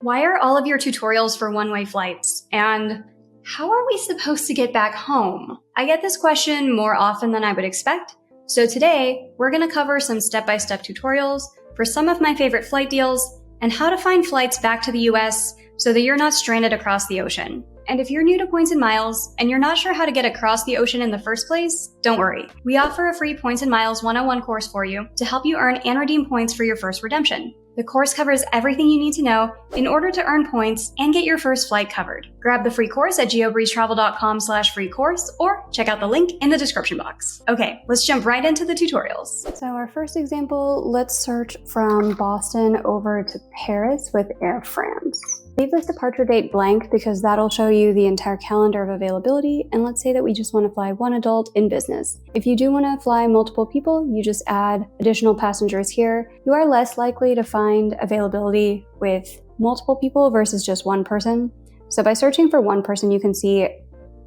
Why are all of your tutorials for one-way flights? And how are we supposed to get back home? I get this question more often than I would expect. So today, we're going to cover some step-by-step tutorials for some of my favorite flight deals and how to find flights back to the US so that you're not stranded across the ocean. And if you're new to Points and Miles and you're not sure how to get across the ocean in the first place, don't worry. We offer a free Points and Miles 101 course for you to help you earn and redeem points for your first redemption. The course covers everything you need to know in order to earn points and get your first flight covered. Grab the free course at geobreezetravel.com/free course or check out the link in the description box. Okay, let's jump right into the tutorials. So our first example, let's search from Boston over to Paris with Air France. Leave this departure date blank because that'll show you the entire calendar of availability, and let's say that we just want to fly one adult in business. If you do want to fly multiple people, you just add additional passengers here. You are less likely to find availability with multiple people versus just one person. So by searching for one person, you can see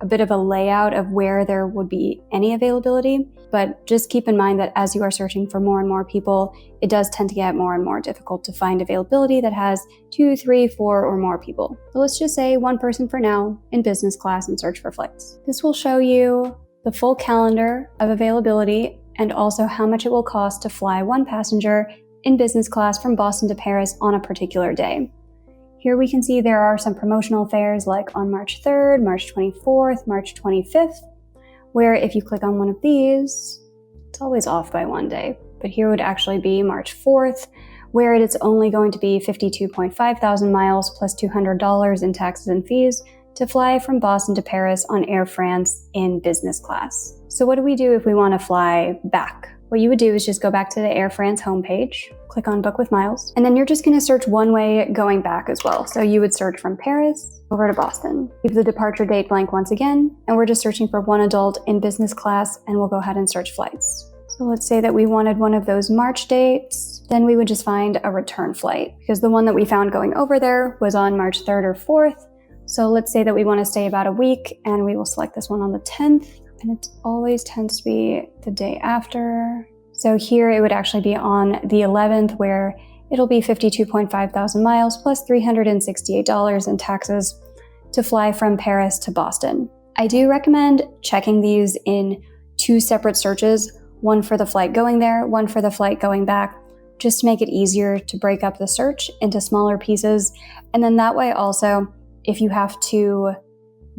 a bit of a layout of where there would be any availability, but just keep in mind that as you are searching for more and more people, it does tend to get more and more difficult to find availability that has 2, 3, 4, or more people. So let's just say one person for now in business class and search for flights. This will show you the full calendar of availability and also how much it will cost to fly one passenger in business class from Boston to Paris on a particular day. Here we can see there are some promotional fares like on March 3rd, March 24th, March 25th, where if you click on one of these, it's always off by one day, but here would actually be March 4th, where it is only going to be 52.5 thousand miles plus $200 in taxes and fees to fly from Boston to Paris on Air France in business class. So what do we do if we want to fly back? What you would do is just go back to the Air France homepage, click on Book with Miles, and then you're just going to search one way going back as well. So you would search from Paris over to Boston. Leave the departure date blank once again, and we're just searching for one adult in business class, and we'll go ahead and search flights. So let's say that we wanted one of those March dates, then we would just find a return flight, because the one that we found going over there was on March 3rd or 4th. So let's say that we want to stay about a week, and we will select this one on the 10th. And it always tends to be the day after. So here it would actually be on the 11th, where it'll be 52.5 thousand miles plus $368 in taxes to fly from Paris to Boston. I do recommend checking these in 2 separate searches, one for the flight going there, one for the flight going back, just to make it easier to break up the search into smaller pieces. And then that way also, if you have to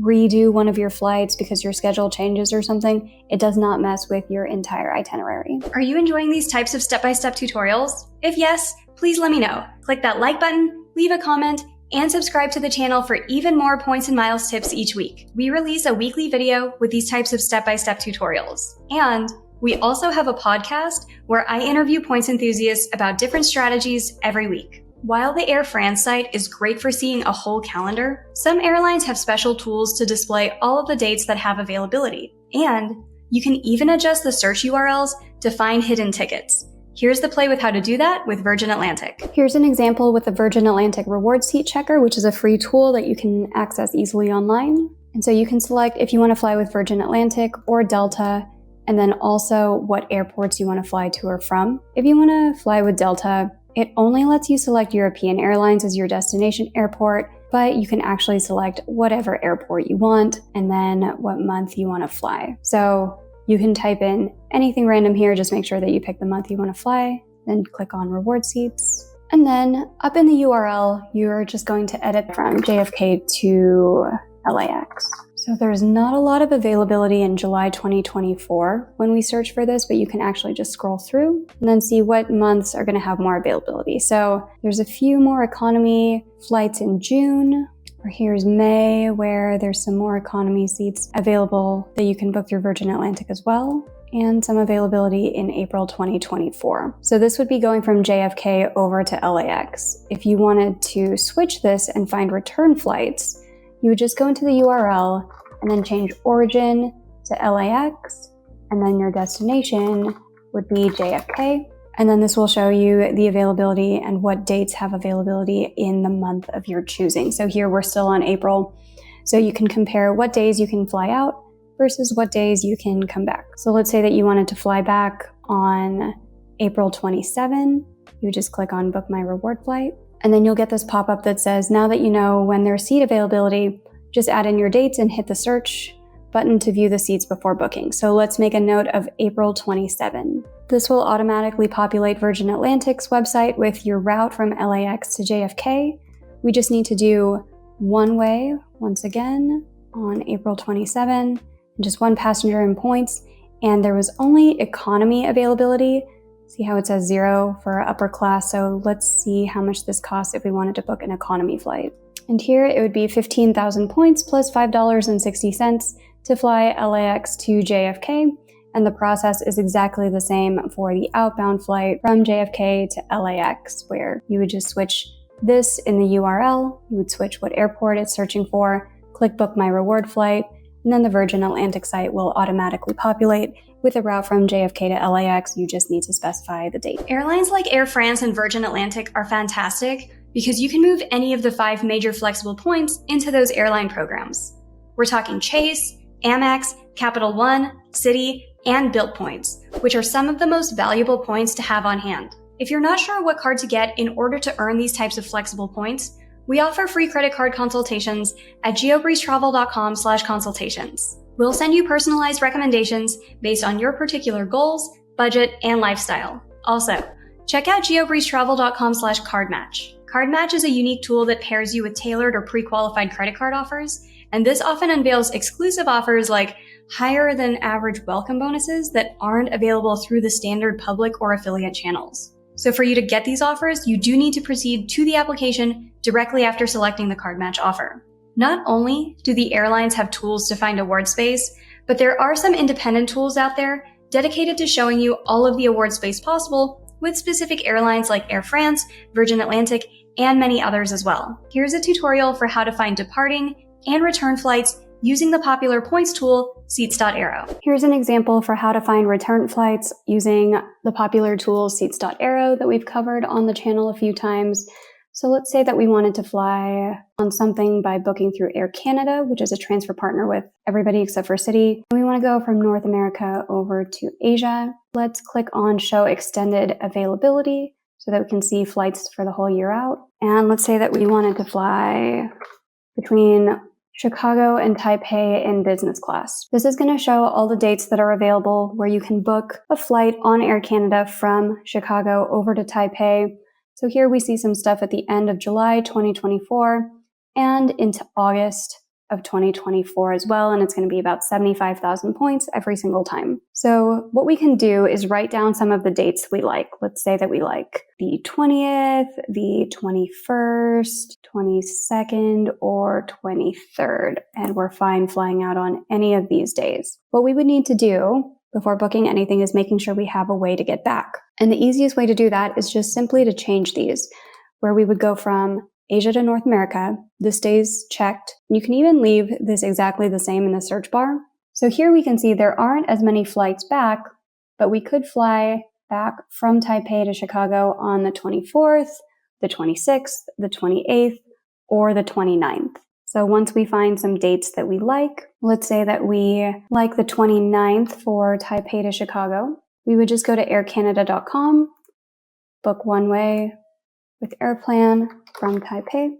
redo one of your flights because your schedule changes or something, it does not mess with your entire itinerary. Are you enjoying these types of step-by-step tutorials? If yes, please let me know. Click that like button, leave a comment, and subscribe to the channel for even more Points and Miles tips each week. We release a weekly video with these types of step-by-step tutorials. And we also have a podcast where I interview points enthusiasts about different strategies every week. While the Air France site is great for seeing a whole calendar, some airlines have special tools to display all of the dates that have availability. And you can even adjust the search URLs to find hidden tickets. Here's the play with how to do that with Virgin Atlantic. Here's an example with the Virgin Atlantic Reward Seat Checker, which is a free tool that you can access easily online. And so you can select if you want to fly with Virgin Atlantic or Delta, and then also what airports you want to fly to or from. If you want to fly with Delta, it only lets you select European Airlines as your destination airport, but you can actually select whatever airport you want and then what month you want to fly. So you can type in anything random here, just make sure that you pick the month you want to fly, then click on Reward Seats. And then up in the URL, you're just going to edit from JFK to LAX. So there's not a lot of availability in July 2024 when we search for this, but you can actually just scroll through and then see what months are going to have more availability. So there's a few more economy flights in June, or here's May, where there's some more economy seats available that you can book through Virgin Atlantic as well, and some availability in April 2024. So this would be going from JFK over to LAX. If you wanted to switch this and find return flights, you would just go into the URL and then change origin to LAX, and then your destination would be JFK. And then this will show you the availability and what dates have availability in the month of your choosing. So here we're still on April. So you can compare what days you can fly out versus what days you can come back. So let's say that you wanted to fly back on April 27. You would just click on Book My Reward Flight. And then you'll get this pop-up that says, now that you know when there's seat availability, just add in your dates and hit the search button to view the seats before booking. So let's make a note of April 27. This will automatically populate Virgin Atlantic's website with your route from LAX to JFK. We just need to do one way once again on April 27, and just one passenger in points. And there was only economy availability. See how it says 0 for upper class. So let's see how much this costs if we wanted to book an economy flight. And here it would be 15,000 points plus $5.60 to fly LAX to JFK. And the process is exactly the same for the outbound flight from JFK to LAX, where you would just switch this in the URL, you would switch what airport it's searching for, click book my reward flight, and then the Virgin Atlantic site will automatically populate with a route from JFK to LAX. You just need to specify the date. Airlines like Air France and Virgin Atlantic are fantastic because you can move any of the 5 major flexible points into those airline programs. We're talking Chase, Amex, Capital One, Citi, and Bilt points, which are some of the most valuable points to have on hand. If you're not sure what card to get in order to earn these types of flexible points, we offer free credit card consultations at geobreezetravel.com/consultations. We'll send you personalized recommendations based on your particular goals, budget, and lifestyle. Also, check out geobreezetravel.com/cardmatch. CardMatch is a unique tool that pairs you with tailored or pre-qualified credit card offers, and this often unveils exclusive offers like higher than average welcome bonuses that aren't available through the standard public or affiliate channels. So for you to get these offers, you do need to proceed to the application directly after selecting the CardMatch offer. Not only do the airlines have tools to find award space, but there are some independent tools out there dedicated to showing you all of the award space possible with specific airlines like Air France, Virgin Atlantic, and many others as well. Here's a tutorial for how to find departing and return flights using the popular points tool, Seats.Arrow. Here's an example for how to find return flights using the popular tool, Seats.Arrow, that we've covered on the channel a few times. So let's say that we wanted to fly on something by booking through Air Canada, which is a transfer partner with everybody except for Citi. We want to go from North America over to Asia. Let's click on Show Extended Availability so that we can see flights for the whole year out. And let's say that we wanted to fly between Chicago and Taipei in business class. This is going to show all the dates that are available where you can book a flight on Air Canada from Chicago over to Taipei. So here we see some stuff at the end of July 2024 and into August of 2024 as well, and it's going to be about 75,000 points every single time. So what we can do is write down some of the dates we like. Let's say that we like the 20th, the 21st, 22nd, or 23rd, and we're fine flying out on any of these days. What we would need to do before booking anything is making sure we have a way to get back. And the easiest way to do that is just simply to change these, where we would go from Asia to North America. This stays checked. You can even leave this exactly the same in the search bar. So here we can see there aren't as many flights back, but we could fly back from Taipei to Chicago on the 24th, the 26th, the 28th, or the 29th. So once we find some dates that we like, let's say that we like the 29th for Taipei to Chicago, we would just go to aircanada.com, book one way with Airplan from Taipei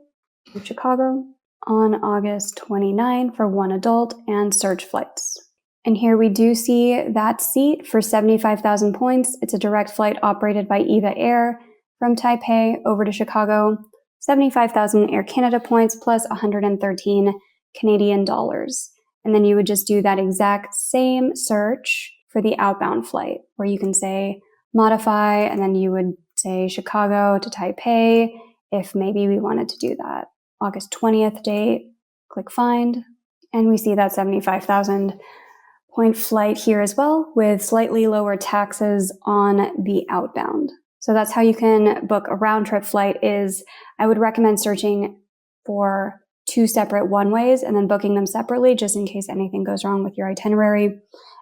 to Chicago on August 29 for one adult and search flights. And here we do see that seat for 75,000 points. It's a direct flight operated by EVA Air from Taipei over to Chicago, 75,000 Air Canada points plus 113 Canadian dollars. And then you would just do that exact same search for the outbound flight, where you can say modify, and then you would say Chicago to Taipei if maybe we wanted to do that. August 20th date, click find, and we see that 75,000 point flight here as well with slightly lower taxes on the outbound. So that's how you can book a round trip flight. Is I would recommend searching for 2 separate one-ways and then booking them separately just in case anything goes wrong with your itinerary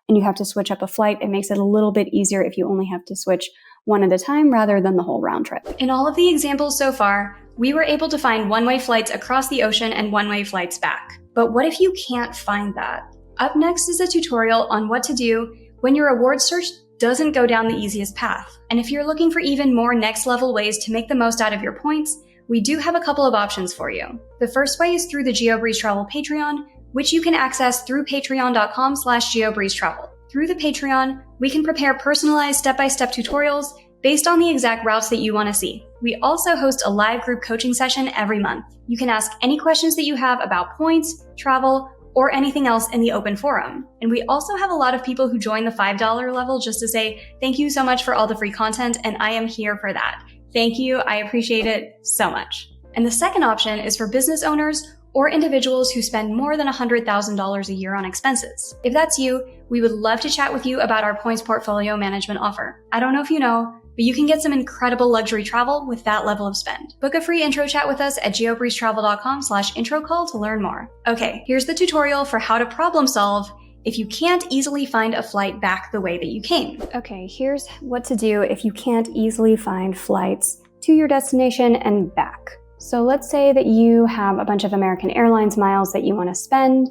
and you have to switch up a flight. It makes it a little bit easier if you only have to switch one at a time rather than the whole round trip. In all of the examples so far, we were able to find one-way flights across the ocean and one-way flights back. But what if you can't find that? Up next is a tutorial on what to do when your award search doesn't go down the easiest path. And if you're looking for even more next level ways to make the most out of your points, we do have a couple of options for you. The first way is through the GeoBreeze Travel Patreon, which you can access through patreon.com/GeoBreezeTravel. Through the Patreon, we can prepare personalized step-by-step tutorials based on the exact routes that you want to see. We also host a live group coaching session every month. You can ask any questions that you have about points, travel, or anything else in the open forum. And we also have a lot of people who join the $5 level just to say, thank you so much for all the free content, and I am here for that. Thank you, I appreciate it so much. And the second option is for business owners or individuals who spend more than $100,000 a year on expenses. If that's you, we would love to chat with you about our points portfolio management offer. I don't know if you know, but you can get some incredible luxury travel with that level of spend. Book a free intro chat with us at geobreezetravel.com/intro call to learn more. Okay, here's the tutorial for how to problem solve if you can't easily find a flight back the way that you came. Okay, here's what to do if you can't easily find flights to your destination and back. So let's say that you have a bunch of American Airlines miles that you want to spend,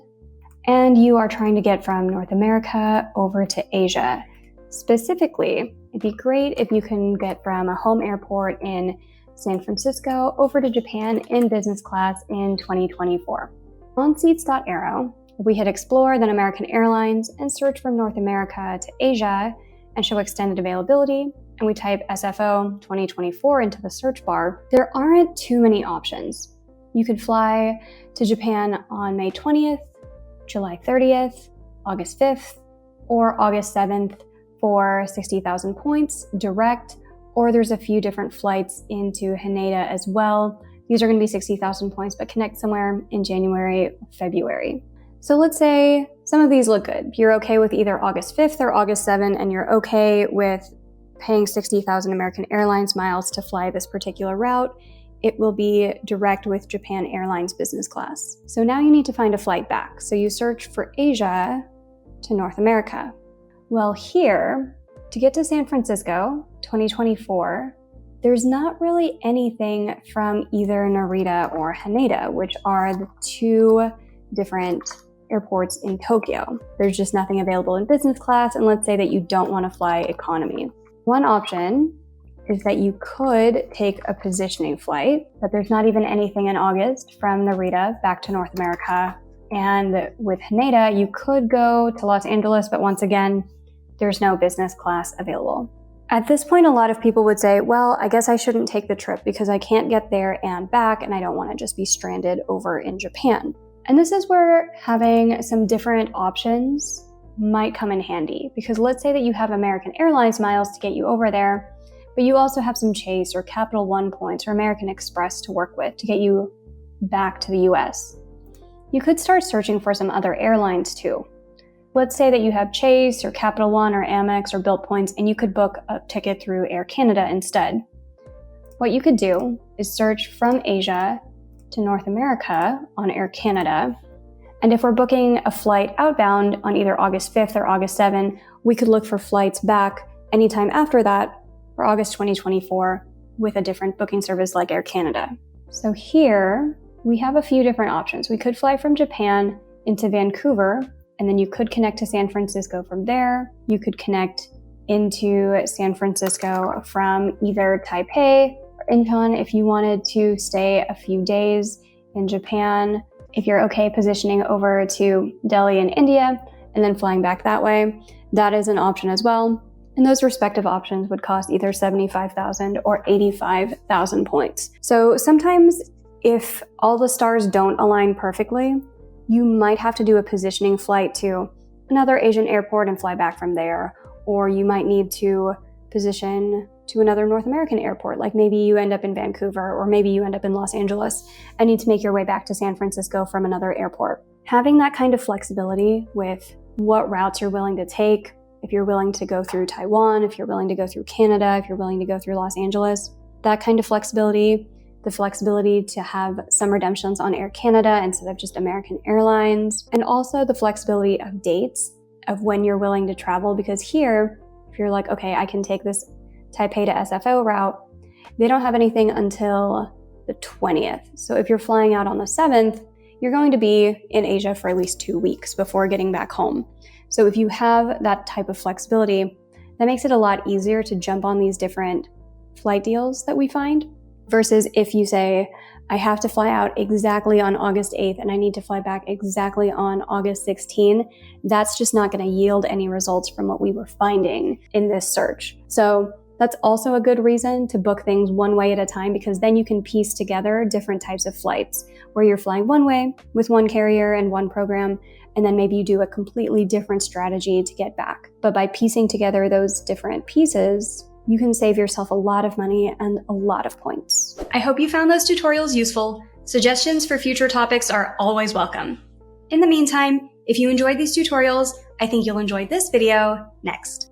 and you are trying to get from North America over to Asia. Specifically, it'd be great if you can get from a home airport in San Francisco over to Japan in business class in 2024. On seats.aero, we hit Explore, then American Airlines, and search from North America to Asia and show extended availability, and we type SFO 2024 into the search bar, there aren't too many options. You could fly to Japan on May 20th, July 30th, August 5th, or August 7th for 60,000 points direct, or there's a few different flights into Haneda as well. These are going to be 60,000 points, but connect somewhere in January, February. So let's say some of these look good. You're okay with either August 5th or August 7th, and you're okay with paying 60,000 American Airlines miles to fly this particular route. It will be direct with Japan Airlines business class. So now you need to find a flight back. So you search for Asia to North America. Well, here, to get to San Francisco, 2024, there's not really anything from either Narita or Haneda, which are the two different airports in Tokyo. There's just nothing available in business class, and let's say that you don't want to fly economy. One option is that you could take a positioning flight, but there's not even anything in August from Narita back to North America. And with Haneda, you could go to Los Angeles, but once again, there's no business class available. At this point, a lot of people would say, well, I guess I shouldn't take the trip because I can't get there and back, and I don't want to just be stranded over in Japan. And this is where having some different options might come in handy, because let's say that you have American Airlines miles to get you over there, but you also have some Chase or Capital One points or American Express to work with to get you back to the US. You could start searching for some other airlines too. Let's say that you have Chase or Capital One or Amex or Bilt points, and you could book a ticket through Air Canada instead. What you could do is search from Asia to North America on Air Canada. And if we're booking a flight outbound on either August 5th or August 7th, we could look for flights back anytime after that for August 2024 with a different booking service like Air Canada. So here we have a few different options. We could fly from Japan into Vancouver, and then you could connect to San Francisco from there. You could connect into San Francisco from either Taipei or Incheon if you wanted to stay a few days in Japan. If you're okay positioning over to Delhi in India and then flying back that way, that is an option as well. And those respective options would cost either 75,000 or 85,000 points. So sometimes if all the stars don't align perfectly, you might have to do a positioning flight to another Asian airport and fly back from there. Or you might need to position to another North American airport, like maybe you end up in Vancouver or maybe you end up in Los Angeles and need to make your way back to San Francisco from another airport. Having that kind of flexibility with what routes you're willing to take, if you're willing to go through Taiwan, if you're willing to go through Canada, if you're willing to go through Los Angeles, that kind of flexibility, the flexibility to have some redemptions on Air Canada instead of just American Airlines, and also the flexibility of dates of when you're willing to travel, because here, if you're like, okay, I can take this Taipei to SFO route, they don't have anything until the 20th. So if you're flying out on the 7th, you're going to be in Asia for at least 2 weeks before getting back home. So if you have that type of flexibility, that makes it a lot easier to jump on these different flight deals that we find. versus if you say, I have to fly out exactly on August 8th and I need to fly back exactly on August 16th, that's just not going to yield any results from what we were finding in this search. So that's also a good reason to book things one way at a time, because then you can piece together different types of flights where you're flying one way with one carrier and one program, and then maybe you do a completely different strategy to get back. But by piecing together those different pieces, you can save yourself a lot of money and a lot of points. I hope you found those tutorials useful. Suggestions for future topics are always welcome. In the meantime, if you enjoyed these tutorials, I think you'll enjoy this video next.